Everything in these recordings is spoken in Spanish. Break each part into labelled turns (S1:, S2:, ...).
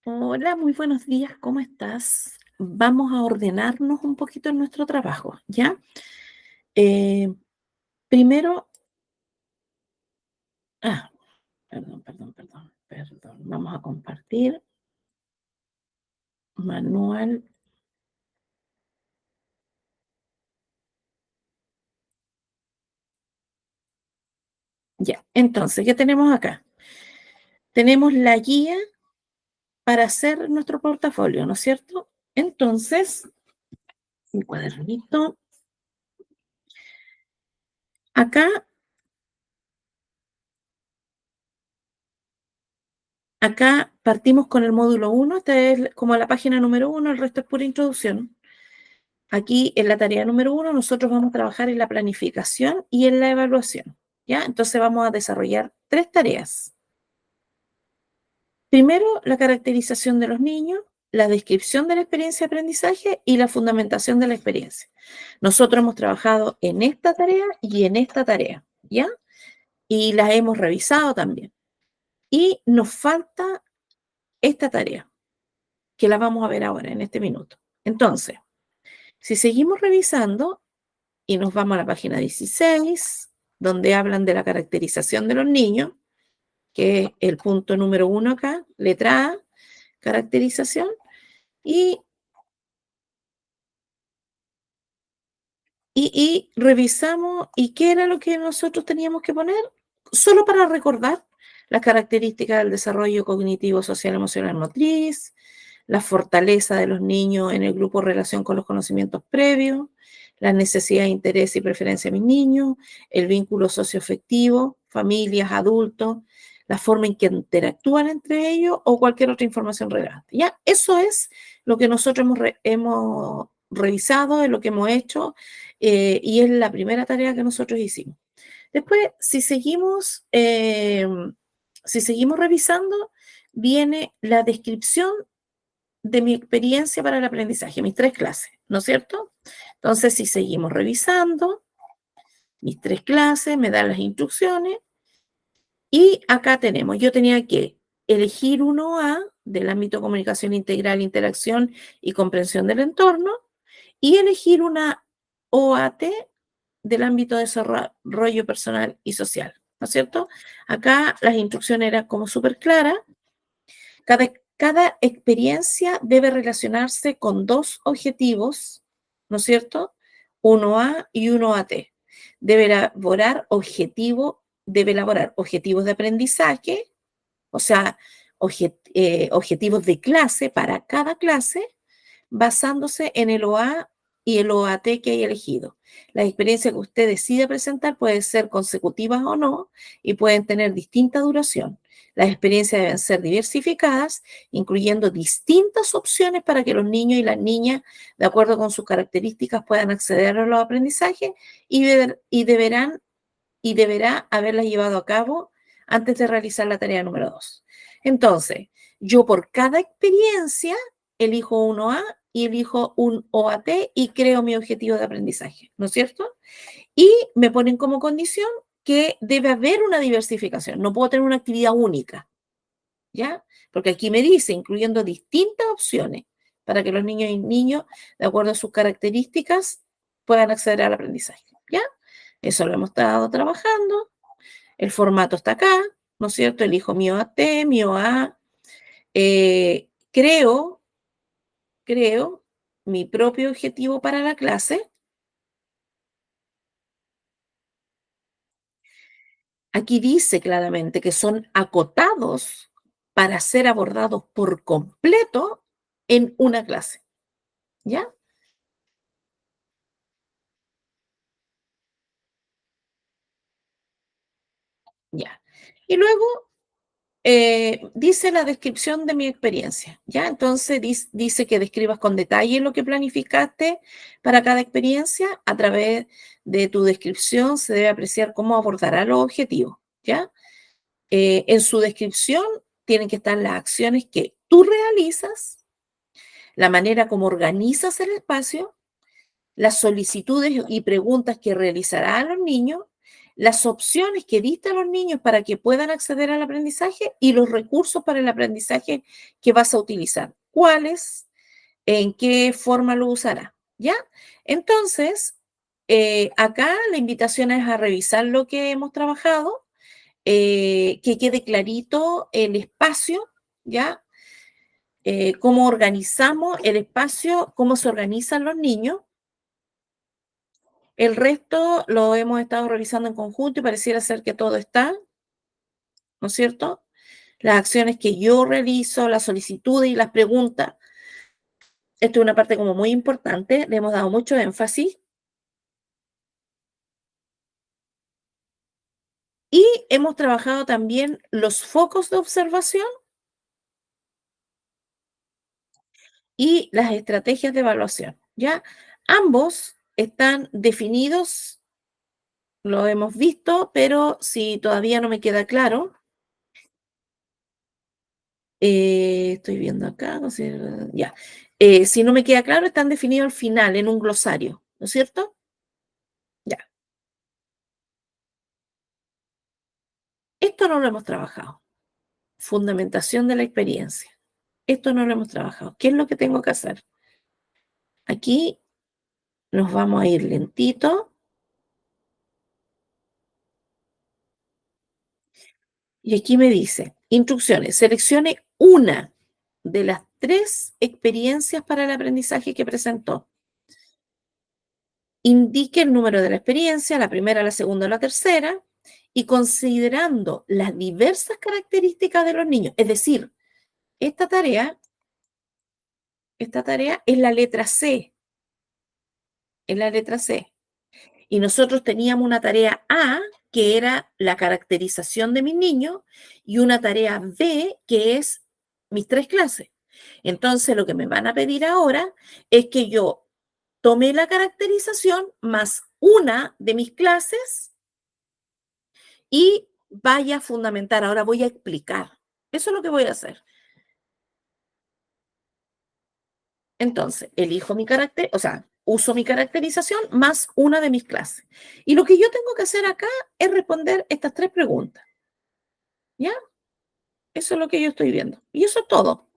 S1: Hola, muy buenos días, ¿cómo estás? Vamos a ordenarnos un poquito en nuestro trabajo, ¿ya? Eh, primero, ah, perdón. Vamos a compartir manual, ya. Entonces, ¿qué tenemos acá? Tenemos la guía para hacer nuestro portafolio, ¿no es cierto? Entonces, un cuadernito. Acá, acá partimos con el módulo uno. Esta es como la página número uno, el resto es pura introducción. Aquí en la tarea número uno nosotros vamos a trabajar en la planificación y en la evaluación, ¿ya? Entonces vamos a desarrollar tres tareas. Primero, la caracterización de los niños, la descripción de la experiencia de aprendizaje y la fundamentación de la experiencia. Nosotros hemos trabajado en esta tarea y en esta tarea, ¿ya? Y las hemos revisado también. Y nos falta esta tarea, que la vamos a ver ahora, en este minuto. Entonces, si seguimos revisando, y nos vamos a la página 16, donde hablan de la caracterización de los niños, que es el punto número uno acá, letra A, caracterización, y, y revisamos, ¿y qué era lo que nosotros teníamos que poner? Solo para recordar las características del desarrollo cognitivo, social, emocional, motriz, la fortaleza de los niños en el grupo en relación con los conocimientos previos, las necesidades, interés y preferencia de mis niños, el vínculo socioafectivo, familias, adultos, la forma en que interactúan entre ellos o cualquier otra información relevante. Ya, eso es lo que nosotros hemos revisado, es lo que hemos hecho y es la primera tarea que nosotros hicimos. Después, si seguimos revisando, viene la descripción de mi experiencia para el aprendizaje, mis tres clases, ¿no es cierto? Entonces, si seguimos revisando mis tres clases, me dan las instrucciones y acá tenemos, yo tenía que elegir uno A del ámbito comunicación integral, interacción y comprensión del entorno y elegir una OAT del ámbito de desarrollo personal y social, ¿no es cierto? Acá las instrucciones eran como súper claras. Cada experiencia debe relacionarse con dos objetivos, ¿no es cierto? Uno A y uno AT. Debe elaborar objetivos de aprendizaje, o sea, objetivos de clase para cada clase, basándose en el OA y el OAT que haya elegido. Las experiencias que usted decida presentar pueden ser consecutivas o no y pueden tener distinta duración. Las experiencias deben ser diversificadas, incluyendo distintas opciones para que los niños y las niñas, de acuerdo con sus características, puedan acceder a los aprendizajes y deberá haberlas llevado a cabo antes de realizar la tarea número 2. Entonces, yo por cada experiencia elijo un OA y elijo un OAT y creo mi objetivo de aprendizaje, ¿no es cierto? Y me ponen como condición que debe haber una diversificación, no puedo tener una actividad única, ¿ya? Porque aquí me dice, incluyendo distintas opciones para que los niños y niños, de acuerdo a sus características, puedan acceder al aprendizaje, ¿ya? Eso lo hemos estado trabajando. El formato está acá, ¿no es cierto? Elijo mi OAT, mi OA. Creo mi propio objetivo para la clase. Aquí dice claramente que son acotados para ser abordados por completo en una clase, ¿ya? Ya. Y luego dice la descripción de mi experiencia, ¿ya? Entonces dice que describas con detalle lo que planificaste para cada experiencia. A través de tu descripción se debe apreciar cómo abordará los objetivos, ¿ya? En su descripción tienen que estar las acciones que tú realizas, la manera como organizas el espacio, las solicitudes y preguntas que realizará a los niños, las opciones que diste a los niños para que puedan acceder al aprendizaje y los recursos para el aprendizaje que vas a utilizar. ¿Cuáles? ¿En qué forma lo usará? ¿Ya? Entonces, acá la invitación es a revisar lo que hemos trabajado, que quede clarito el espacio, ¿ya? Cómo organizamos el espacio, cómo se organizan los niños. El resto lo hemos estado revisando en conjunto y pareciera ser que todo está, ¿no es cierto? Las acciones que yo realizo, las solicitudes y las preguntas. Esto es una parte como muy importante, le hemos dado mucho énfasis y hemos trabajado también los focos de observación y las estrategias de evaluación, ¿ya? Ambos están definidos, lo hemos visto, pero si todavía no me queda claro, estoy viendo acá, no sé, ya. Si no me queda claro, están definidos al final en un glosario, ¿no es cierto? Ya. Esto no lo hemos trabajado. Fundamentación de la experiencia. Esto no lo hemos trabajado. ¿Qué es lo que tengo que hacer? Aquí nos vamos a ir lentito. Y aquí me dice, instrucciones, seleccione una de las 3 experiencias para el aprendizaje que presentó. Indique el número de la experiencia, la primera, la segunda o la tercera, y considerando las diversas características de los niños. Es decir, esta tarea, esta tarea es la letra C, es la letra C. Y nosotros teníamos una tarea A, que era la caracterización de mis niños, y una tarea B, que es mis 3 clases. Entonces, lo que me van a pedir ahora es que yo tome la caracterización más una de mis clases y vaya a fundamentar. Ahora voy a explicar. Eso es lo que voy a hacer. Entonces, elijo mi carácter, o sea, uso mi caracterización más una de mis clases. Y lo que yo tengo que hacer acá es responder estas 3 preguntas. ¿Ya? Eso es lo que yo estoy viendo. Y eso es todo.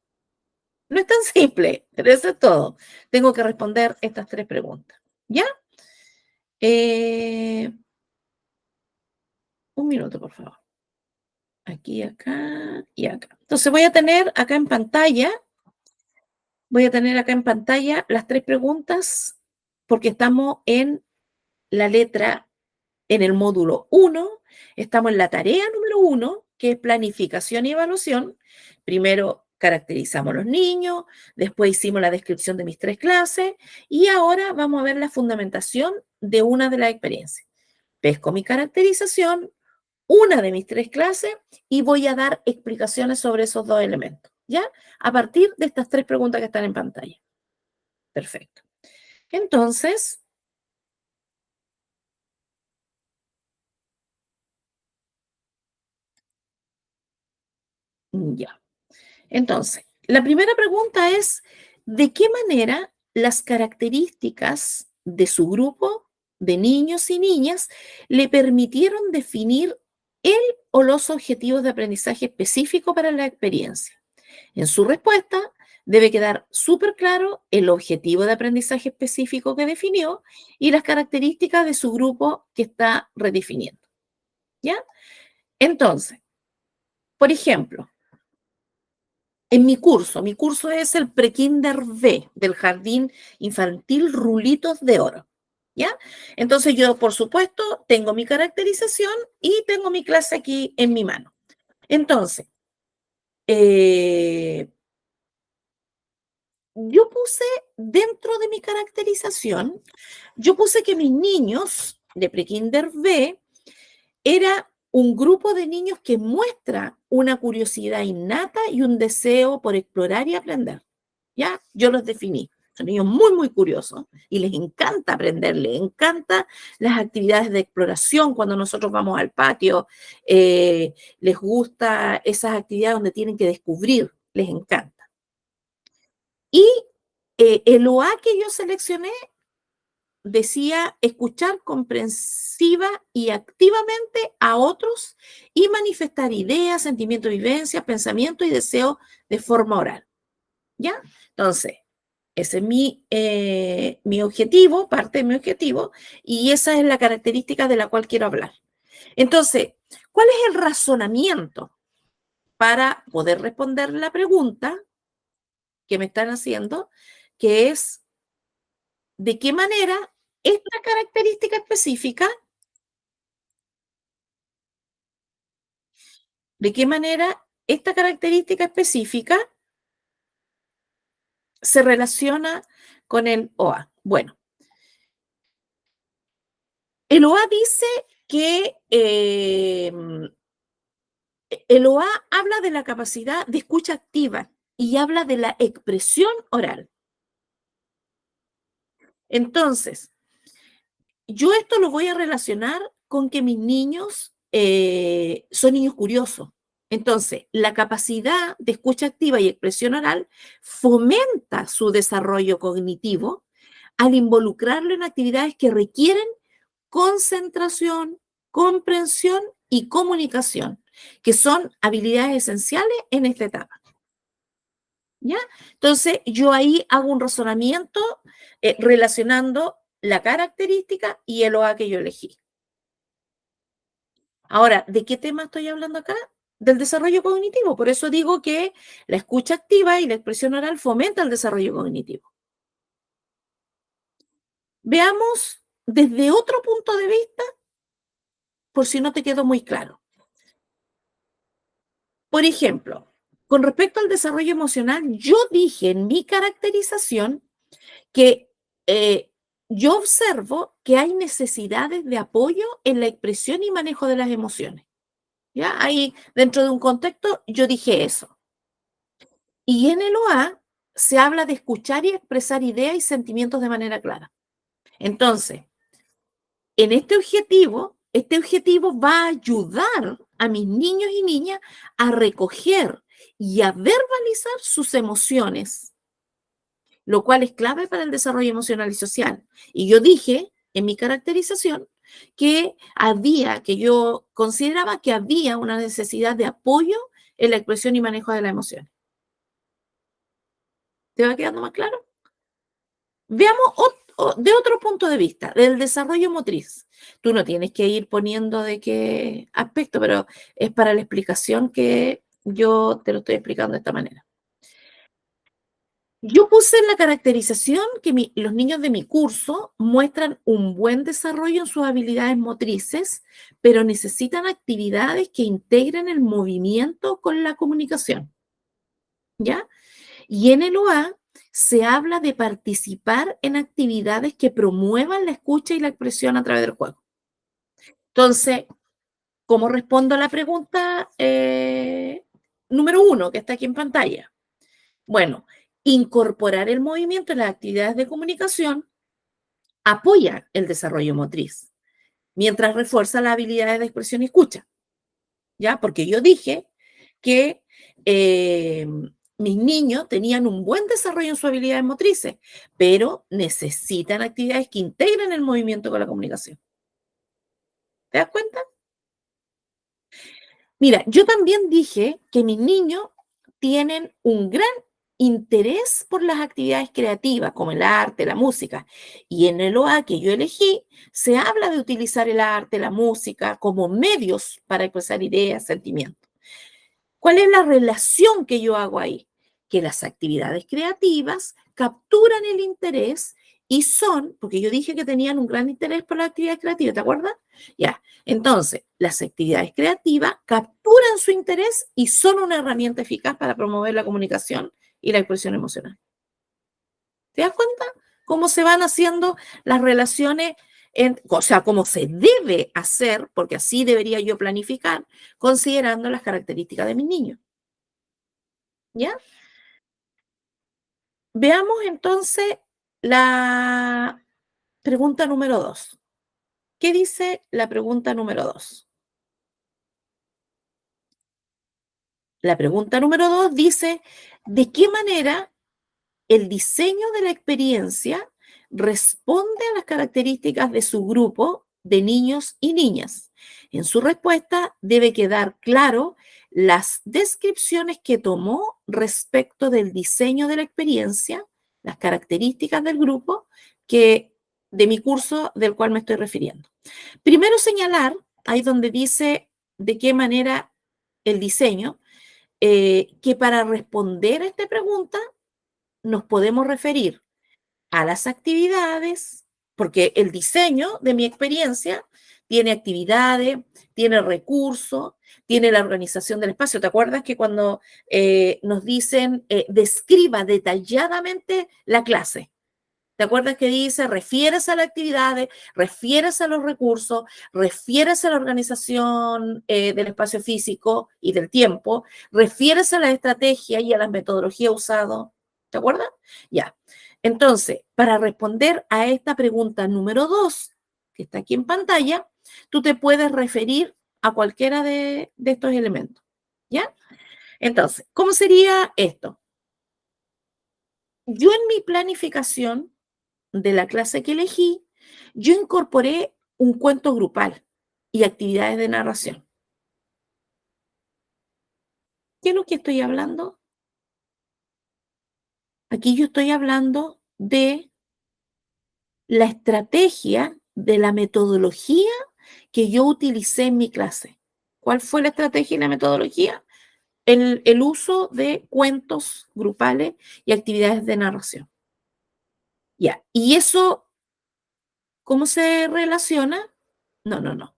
S1: No es tan simple, pero eso es todo. Tengo que responder estas 3 preguntas. ¿Ya? Eh, un minuto, por favor. Aquí, acá y acá. Entonces voy a tener acá en pantalla las 3 preguntas porque estamos en la letra, en el módulo 1, estamos en la tarea número 1, que es planificación y evaluación. Primero caracterizamos los niños, después hicimos la descripción de mis 3 clases y ahora vamos a ver la fundamentación de una de las experiencias. Pesco mi caracterización, una de mis 3 clases y voy a dar explicaciones sobre esos 2 elementos, ¿ya? A partir de estas 3 preguntas que están en pantalla. Perfecto. Entonces, ya. Entonces, la primera pregunta es, ¿de qué manera las características de su grupo de niños y niñas le permitieron definir el o los objetivos de aprendizaje específico para la experiencia? En su respuesta, debe quedar súper claro el objetivo de aprendizaje específico que definió y las características de su grupo que está redefiniendo. ¿Ya? Entonces, por ejemplo, en mi curso es el Prekinder B del Jardín Infantil Rulitos de Oro. ¿Ya? Entonces yo, por supuesto, tengo mi caracterización y tengo mi clase aquí en mi mano. Entonces, eh, yo puse dentro de mi caracterización, yo puse que mis niños de Prekinder B era un grupo de niños que muestra una curiosidad innata y un deseo por explorar y aprender. ¿Ya? Yo los definí. Son niños muy, muy curiosos y les encanta aprender, les encanta las actividades de exploración cuando nosotros vamos al patio, les gusta esas actividades donde tienen que descubrir, les encanta. Y el OA que yo seleccioné decía escuchar comprensiva y activamente a otros y manifestar ideas, sentimientos, vivencias, pensamientos y deseos de forma oral. ¿Ya? Entonces, ese es mi objetivo, parte de mi objetivo, y esa es la característica de la cual quiero hablar. Entonces, ¿cuál es el razonamiento para poder responder la pregunta que me están haciendo? Que es, ¿de qué manera esta característica específica, de qué manera esta característica específica se relaciona con el OA? Bueno, el OA dice que el OA habla de la capacidad de escucha activa y habla de la expresión oral. Entonces, yo esto lo voy a relacionar con que mis niños son niños curiosos. Entonces, la capacidad de escucha activa y expresión oral fomenta su desarrollo cognitivo al involucrarlo en actividades que requieren concentración, comprensión y comunicación, que son habilidades esenciales en esta etapa. ¿Ya? Entonces, yo ahí hago un razonamiento relacionando la característica y el OA que yo elegí. Ahora, ¿de qué tema estoy hablando acá? Del desarrollo cognitivo. Por eso digo que la escucha activa y la expresión oral fomenta el desarrollo cognitivo. Veamos desde otro punto de vista, por si no te quedó muy claro. Por ejemplo, con respecto al desarrollo emocional, yo dije en mi caracterización que yo observo que hay necesidades de apoyo en la expresión y manejo de las emociones. ¿Ya? Ahí, dentro de un contexto, yo dije eso. Y en el OA se habla de escuchar y expresar ideas y sentimientos de manera clara. Entonces, en este objetivo va a ayudar a mis niños y niñas a recoger y a verbalizar sus emociones, lo cual es clave para el desarrollo emocional y social. Y yo dije en mi caracterización que yo consideraba que había una necesidad de apoyo en la expresión y manejo de las emociones. ¿Te va quedando más claro? Veamos de otro punto de vista, del desarrollo motriz. Tú no tienes que ir poniendo de qué aspecto, pero es para la explicación que yo te lo estoy explicando de esta manera. Yo puse en la caracterización que los niños de mi curso muestran un buen desarrollo en sus habilidades motrices, pero necesitan actividades que integren el movimiento con la comunicación. ¿Ya? Y en el OA se habla de participar en actividades que promuevan la escucha y la expresión a través del juego. Entonces, ¿cómo respondo a la pregunta número 1 que está aquí en pantalla? Bueno, incorporar el movimiento en las actividades de comunicación apoya el desarrollo motriz, mientras refuerza las habilidades de expresión y escucha. ¿Ya? Porque yo dije que mis niños tenían un buen desarrollo en sus habilidades motrices, pero necesitan actividades que integren el movimiento con la comunicación. ¿Te das cuenta? Mira, yo también dije que mis niños tienen un gran interés por las actividades creativas, como el arte, la música. Y en el OA que yo elegí, se habla de utilizar el arte, la música como medios para expresar ideas, sentimientos. ¿Cuál es la relación que yo hago ahí? Que las actividades creativas capturan el interés y son, porque yo dije que tenían un gran interés por las actividades creativas, ¿te acuerdas? Ya, entonces, las actividades creativas capturan su interés y son una herramienta eficaz para promover la comunicación y la expresión emocional. ¿Te das cuenta cómo se van haciendo las relaciones, o sea, cómo se debe hacer, porque así debería yo planificar, considerando las características de mis niños? ¿Ya? Veamos entonces la pregunta número 2. ¿Qué dice la pregunta número 2? La pregunta número 2 dice, ¿de qué manera el diseño de la experiencia responde a las características de su grupo de niños y niñas. En su respuesta debe quedar claro las descripciones que tomó respecto del diseño de la experiencia, las características del grupo de mi curso del cual me estoy refiriendo. Primero señalar, ahí donde dice de qué manera el diseño, que para responder a esta pregunta nos podemos referir a las actividades, porque el diseño de mi experiencia tiene actividades, tiene recursos, tiene la organización del espacio. ¿Te acuerdas que cuando nos dicen describa detalladamente la clase? ¿Te acuerdas que dice, refieres a las actividades, refieres a los recursos, refieres a la organización del espacio físico y del tiempo, refieres a la estrategia y a las metodologías usadas? ¿Te acuerdas? Ya. Entonces, para responder a esta pregunta número 2, que está aquí en pantalla, tú te puedes referir a cualquiera de estos elementos. ¿Ya? Entonces, ¿cómo sería esto? Yo en mi planificación de la clase que elegí, yo incorporé un cuento grupal y actividades de narración. ¿Qué es lo que estoy hablando? Aquí yo estoy hablando de la estrategia, de la metodología que yo utilicé en mi clase. ¿Cuál fue la estrategia y la metodología? El uso de cuentos grupales y actividades de narración. Ya, ¿y eso cómo se relaciona? No, no, no.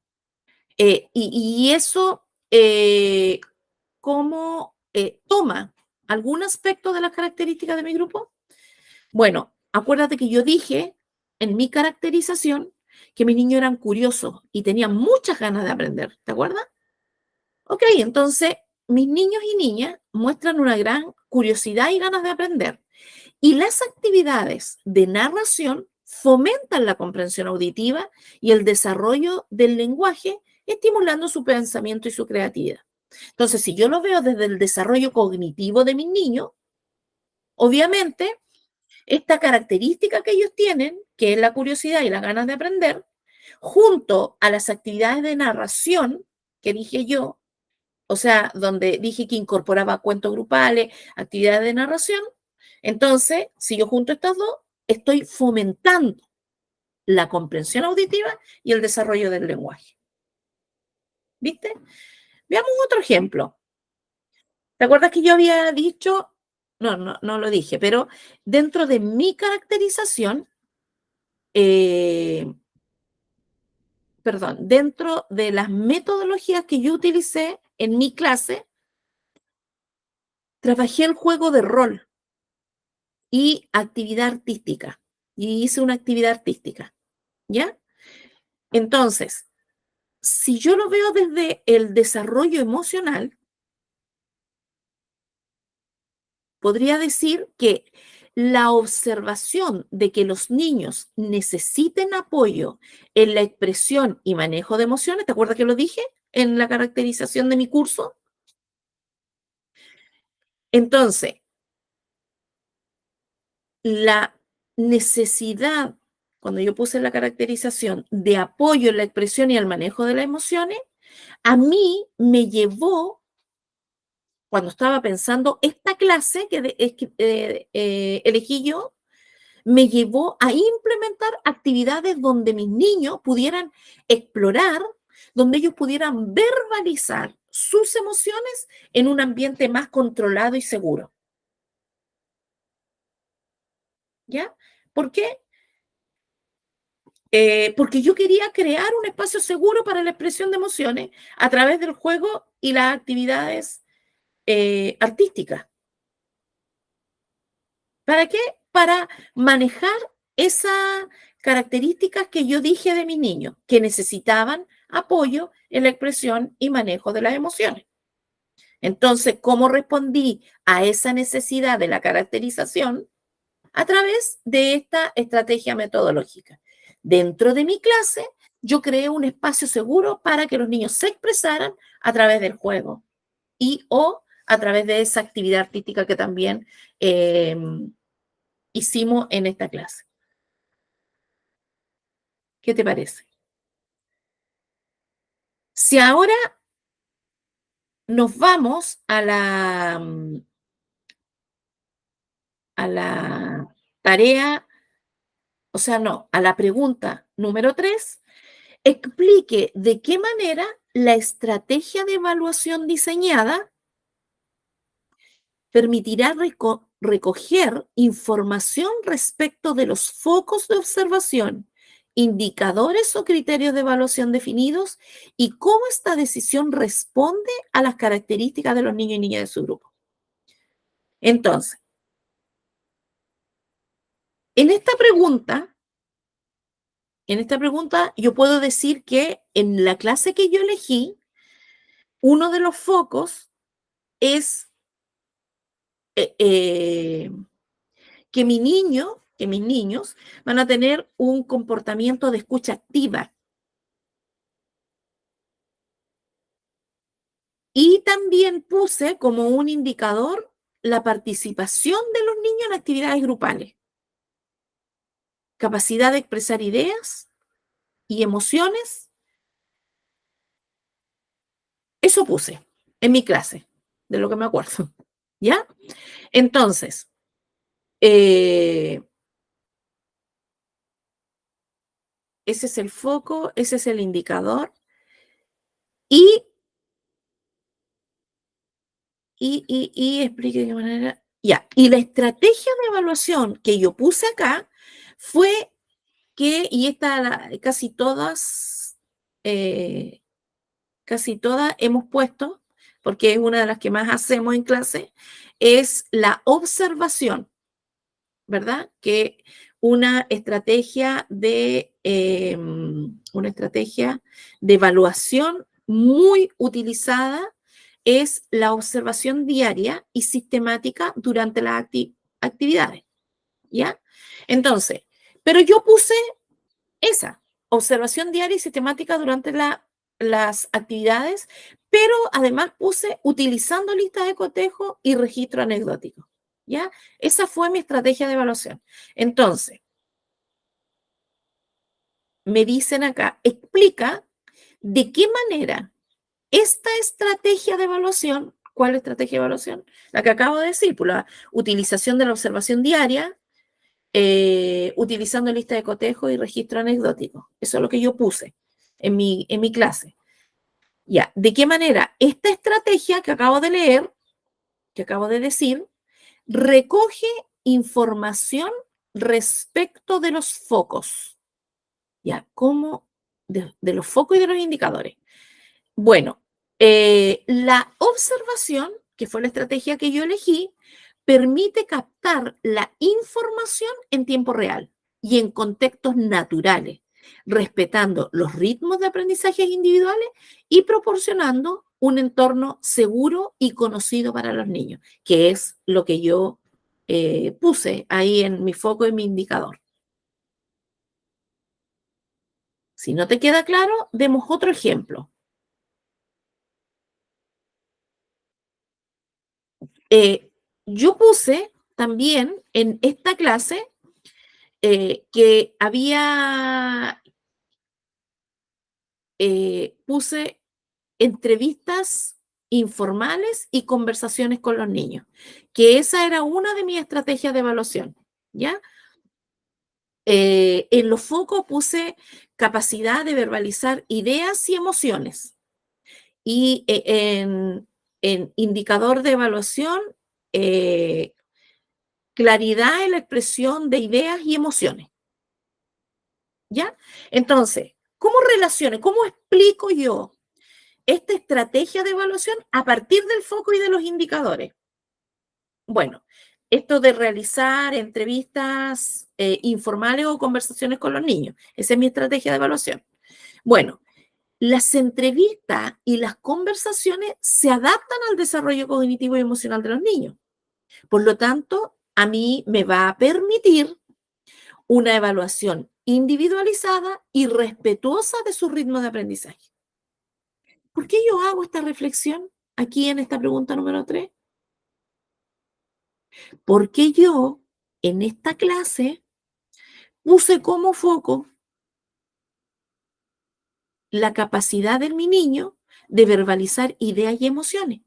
S1: Y eso, ¿cómo toma algún aspecto de las características de mi grupo? Bueno, acuérdate que yo dije en mi caracterización que mis niños eran curiosos y tenían muchas ganas de aprender, ¿te acuerdas? Ok, entonces mis niños y niñas muestran una gran curiosidad y ganas de aprender. Y las actividades de narración fomentan la comprensión auditiva y el desarrollo del lenguaje, estimulando su pensamiento y su creatividad. Entonces, si yo lo veo desde el desarrollo cognitivo de mis niños, obviamente, esta característica que ellos tienen, que es la curiosidad y las ganas de aprender, junto a las actividades de narración que dije yo, o sea, donde dije que incorporaba cuentos grupales, actividades de narración, entonces, si yo junto estas dos, estoy fomentando la comprensión auditiva y el desarrollo del lenguaje. ¿Viste? Veamos otro ejemplo. ¿Te acuerdas que yo había dicho? No, no, no lo dije, pero dentro de mi caracterización, eh, perdón, dentro de las metodologías que yo utilicé en mi clase, trabajé el juego de rol y actividad artística. Y hice una actividad artística, ¿ya? Entonces, si yo lo veo desde el desarrollo emocional, podría decir que la observación de que los niños necesiten apoyo en la expresión y manejo de emociones, ¿te acuerdas que lo dije en la caracterización de mi curso? Entonces, la necesidad, cuando yo puse la caracterización de apoyo en la expresión y el manejo de las emociones, a mí me llevó, cuando estaba pensando esta clase elegí yo, me llevó a implementar actividades donde mis niños pudieran explorar, donde ellos pudieran verbalizar sus emociones en un ambiente más controlado y seguro. ¿Ya? ¿Por qué? Porque yo quería crear un espacio seguro para la expresión de emociones a través del juego y las actividades artísticas. ¿Para qué? Para manejar esas características que yo dije de mis niños, que necesitaban apoyo en la expresión y manejo de las emociones. Entonces, ¿cómo respondí a esa necesidad de la caracterización? A través de esta estrategia metodológica. Dentro de mi clase, yo creé un espacio seguro para que los niños se expresaran a través del juego y o a través de esa actividad artística que también hicimos en esta clase. ¿Qué te parece? Si ahora nos vamos a la tarea, o sea, no, a la pregunta número 3, explique de qué manera la estrategia de evaluación diseñada permitirá recoger información respecto de los focos de observación, indicadores o criterios de evaluación definidos y cómo esta decisión responde a las características de los niños y niñas de su grupo. Entonces, en esta pregunta, yo puedo decir que en la clase que yo elegí, uno de los focos es eh, eh, que mis niños van a tener un comportamiento de escucha activa. Y también puse como un indicador la participación de los niños en actividades grupales, capacidad de expresar ideas y emociones. Eso puse en mi clase, de lo que me acuerdo. ¿Ya? Entonces, eh, ese es el foco, ese es el indicador. Y explique de qué manera. Ya, y la estrategia de evaluación que yo puse acá fue que, y esta casi todas hemos puesto, porque es una de las que más hacemos en clase, es la observación, ¿verdad? Que una estrategia de evaluación muy utilizada es la observación diaria y sistemática durante las actividades, ¿ya? Entonces, pero yo puse esa, observación diaria y sistemática durante las actividades, pero además puse utilizando listas de cotejo y registro anecdótico, ¿ya? Esa fue mi estrategia de evaluación. Entonces, me dicen acá, explica de qué manera esta estrategia de evaluación, ¿cuál estrategia de evaluación? La que acabo de decir, por la utilización de la observación diaria, utilizando lista de cotejo y registro anecdótico. Eso es lo que yo puse en mi clase. Ya, ¿de qué manera esta estrategia que acabo de leer, que acabo de decir, recoge información respecto de los focos? Ya, ¿cómo? De los focos y de los indicadores. Bueno, la observación, que fue la estrategia que yo elegí, permite captar la información en tiempo real y en contextos naturales, respetando los ritmos de aprendizajes individuales y proporcionando un entorno seguro y conocido para los niños, que es lo que yo puse ahí en mi foco y mi indicador. Si no te queda claro, demos otro ejemplo. Eh, yo puse también en esta clase que puse entrevistas informales y conversaciones con los niños, que esa era una de mis estrategias de evaluación, ¿ya? En los focos puse capacidad de verbalizar ideas y emociones. Y en indicador de evaluación, eh, claridad en la expresión de ideas y emociones. ¿Ya? Entonces, cómo explico yo esta estrategia de evaluación a partir del foco y de los indicadores? Bueno, esto de realizar entrevistas informales o conversaciones con los niños, esa es mi estrategia de evaluación. Bueno, las entrevistas y las conversaciones se adaptan al desarrollo cognitivo y emocional de los niños. Por lo tanto, a mí me va a permitir una evaluación individualizada y respetuosa de su ritmo de aprendizaje. ¿Por qué yo hago esta reflexión aquí en esta pregunta número 3? Porque yo en esta clase puse como foco la capacidad de mi niño de verbalizar ideas y emociones.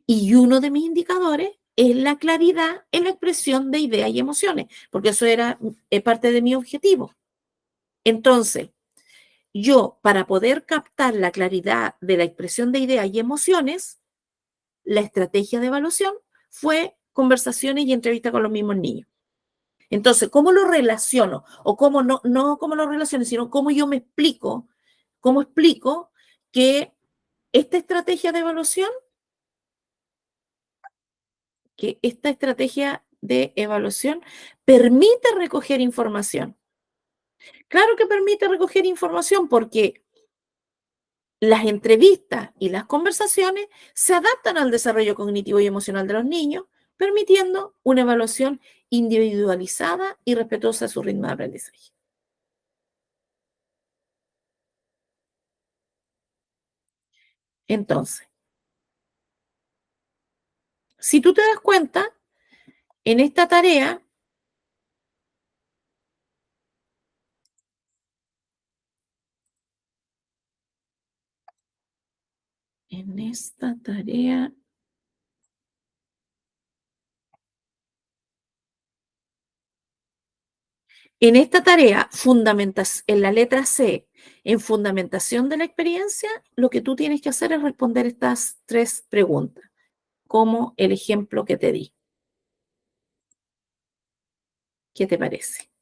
S1: Y uno de mis indicadores es la claridad en la expresión de ideas y emociones, porque eso era parte de mi objetivo. Entonces, yo, para poder captar la claridad de la expresión de ideas y emociones, la estrategia de evaluación fue conversaciones y entrevistas con los mismos niños. Entonces, ¿cómo lo relaciono? O cómo no cómo lo relaciono, sino cómo yo me explico, cómo explico que esta estrategia de evaluación, que esta estrategia de evaluación permite recoger información. Claro que permite recoger información porque las entrevistas y las conversaciones se adaptan al desarrollo cognitivo y emocional de los niños, permitiendo una evaluación individualizada y respetuosa de su ritmo de aprendizaje. Entonces, si tú te das cuenta, en esta tarea, en esta tarea, en esta tarea, en la letra C, en fundamentación de la experiencia, lo que tú tienes que hacer es responder estas tres preguntas, como el ejemplo que te di. ¿Qué te parece?